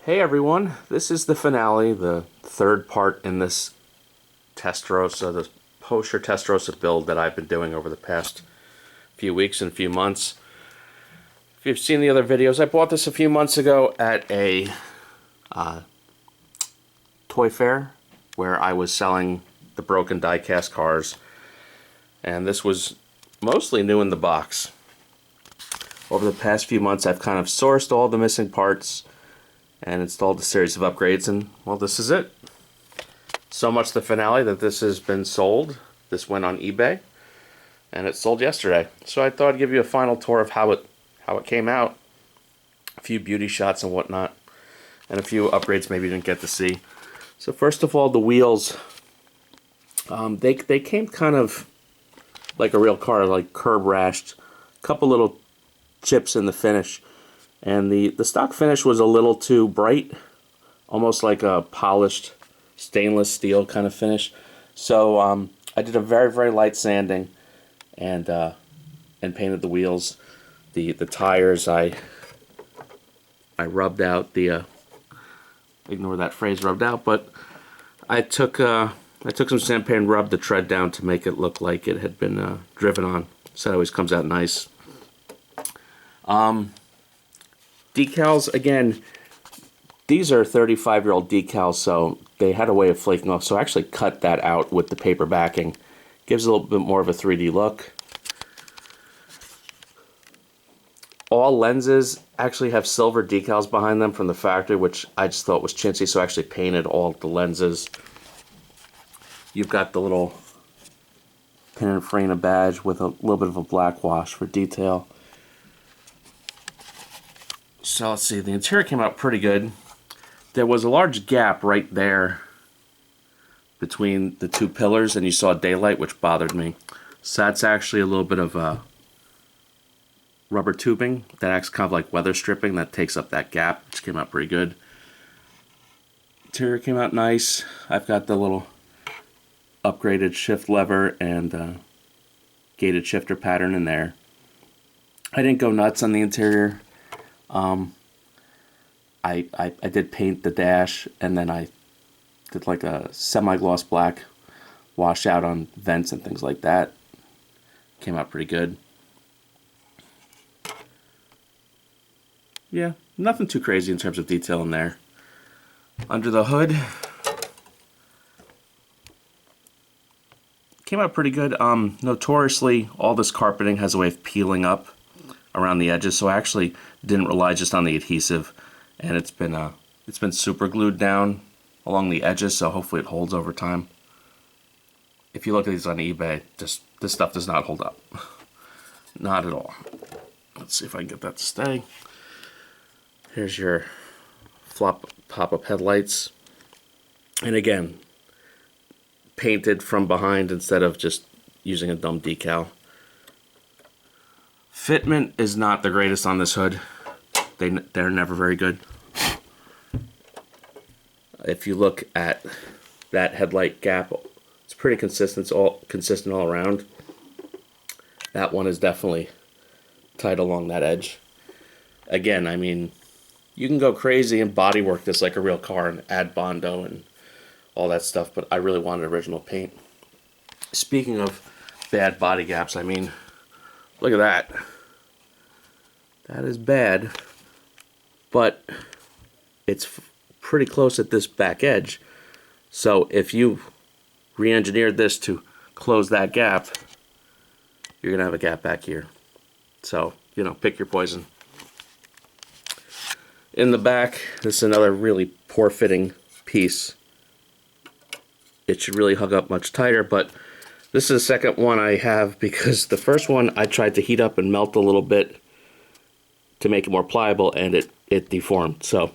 Hey everyone, this is the finale, the third part in this Testarossa, the Pocher Testarossa build that I've been doing over the past few weeks and few months. If you've seen the other videos, I bought this a few months ago at a toy fair where I was selling the broken diecast cars, and this was mostly new in the box. Over the past few months I've kind of sourced all the missing parts and installed a series of upgrades, and well, this is it. So much the finale that this has been sold. This went on eBay and it sold yesterday. So I thought I'd give you a final tour of how it came out. A few beauty shots and whatnot, and a few upgrades maybe you didn't get to see. So first of all, the wheels. They came kind of like a real car, like curb rashed. A couple little chips in the finish. And the stock finish was a little too bright, almost like a polished stainless steel kind of finish. So I did a very, very light sanding and painted the wheels. The tires I rubbed out. Ignore that phrase, rubbed out, but I took some sandpaper and rubbed the tread down to make it look like it had been driven on. So it always comes out nice. Decals, again, these are 35-year-old decals, so they had a way of flaking off, so I actually cut that out with the paper backing. Gives a little bit more of a 3D look. All lenses actually have silver decals behind them from the factory, which I just thought was chintzy, so I actually painted all the lenses. You've got the little Pininfarina badge with a little bit of a black wash for detail. So let's see, the interior came out pretty good. There was a large gap right there between the two pillars, and you saw daylight, which bothered me. So that's actually a little bit of rubber tubing that acts kind of like weather stripping that takes up that gap, which came out pretty good. Interior came out nice. I've got the little upgraded shift lever and gated shifter pattern in there. I didn't go nuts on the interior. I did paint the dash, and then I did like a semi-gloss black wash out on vents and things like that. Came out pretty good. Yeah, nothing too crazy in terms of detail in there. Under the hood, came out pretty good. Notoriously, all this carpeting has a way of peeling up around the edges, so I actually didn't rely just on the adhesive, and it's been super glued down along the edges, so hopefully it holds over time. If you look at these on eBay, this stuff does not hold up. Not at all. Let's see if I can get that to stay. Here's your flop pop-up headlights, and again, painted from behind instead of just using a dumb decal. Fitment is not the greatest on this hood. They're never very good. If you look at that headlight gap, it's pretty consistent. It's all consistent all around. That one is definitely tight along that edge. Again, I mean, you can go crazy and bodywork this like a real car and add Bondo and all that stuff, but I really wanted original paint. Speaking of bad body gaps, I mean, look at that. That is bad, but it's pretty close at this back edge. So if you re-engineered this to close that gap, you're going to have a gap back here. So, you know, pick your poison. In the back, this is another really poor fitting piece. It should really hug up much tighter, but this is the second one I have because the first one I tried to heat up and melt a little bit to make it more pliable, and it deformed. So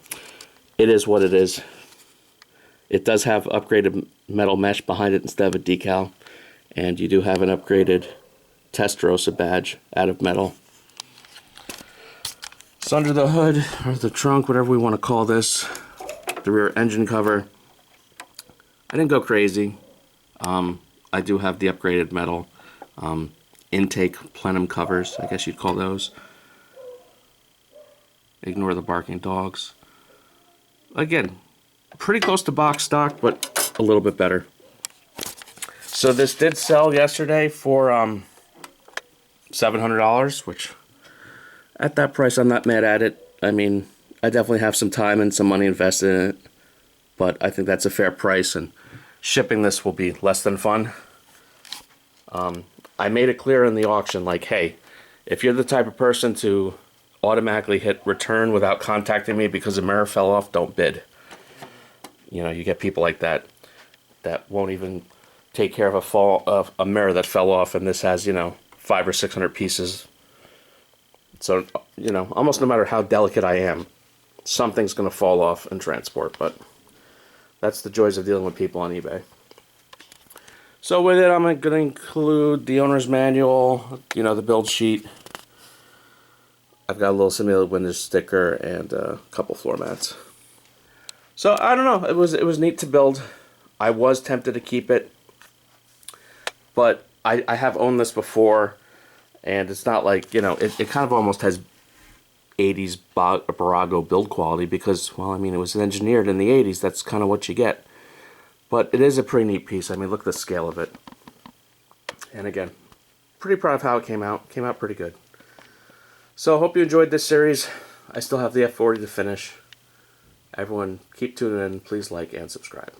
it is what it is. It does have upgraded metal mesh behind it instead of a decal, and you do have an upgraded Testarossa badge out of metal. So under the hood, or the trunk, whatever we want to call this, the rear engine cover, I didn't go crazy. I do have the upgraded metal intake plenum covers, I guess you'd call those. Ignore the barking dogs. Again, pretty close to box stock, but a little bit better. So this did sell yesterday for $700, which at that price I'm not mad at it. I mean, I definitely have some time and some money invested in it, but I think that's a fair price, and shipping this will be less than fun. I made it clear in the auction, like, hey, if you're the type of person to automatically hit return without contacting me because a mirror fell off, don't bid. You know, you get people like that that won't even take care of a mirror that fell off, and this has, you know, 500 or 600 pieces. So, you know, almost no matter how delicate I am, something's going to fall off in transport, but that's the joys of dealing with people on eBay. So with it, I'm going to include the owner's manual, you know, the build sheet. I've got a little simulated window sticker and a couple floor mats. So I don't know, it was neat to build. I was tempted to keep it, but I have owned this before, and it's not like, you know, it kind of almost has 80s Barago build quality because, well, I mean, it was engineered in the 80s. That's kind of what you get. But it is a pretty neat piece. I mean, look at the scale of it. And again, pretty proud of how it came out. Came out pretty good. So I hope you enjoyed this series. I still have the F40 to finish. Everyone, keep tuning in. Please like and subscribe.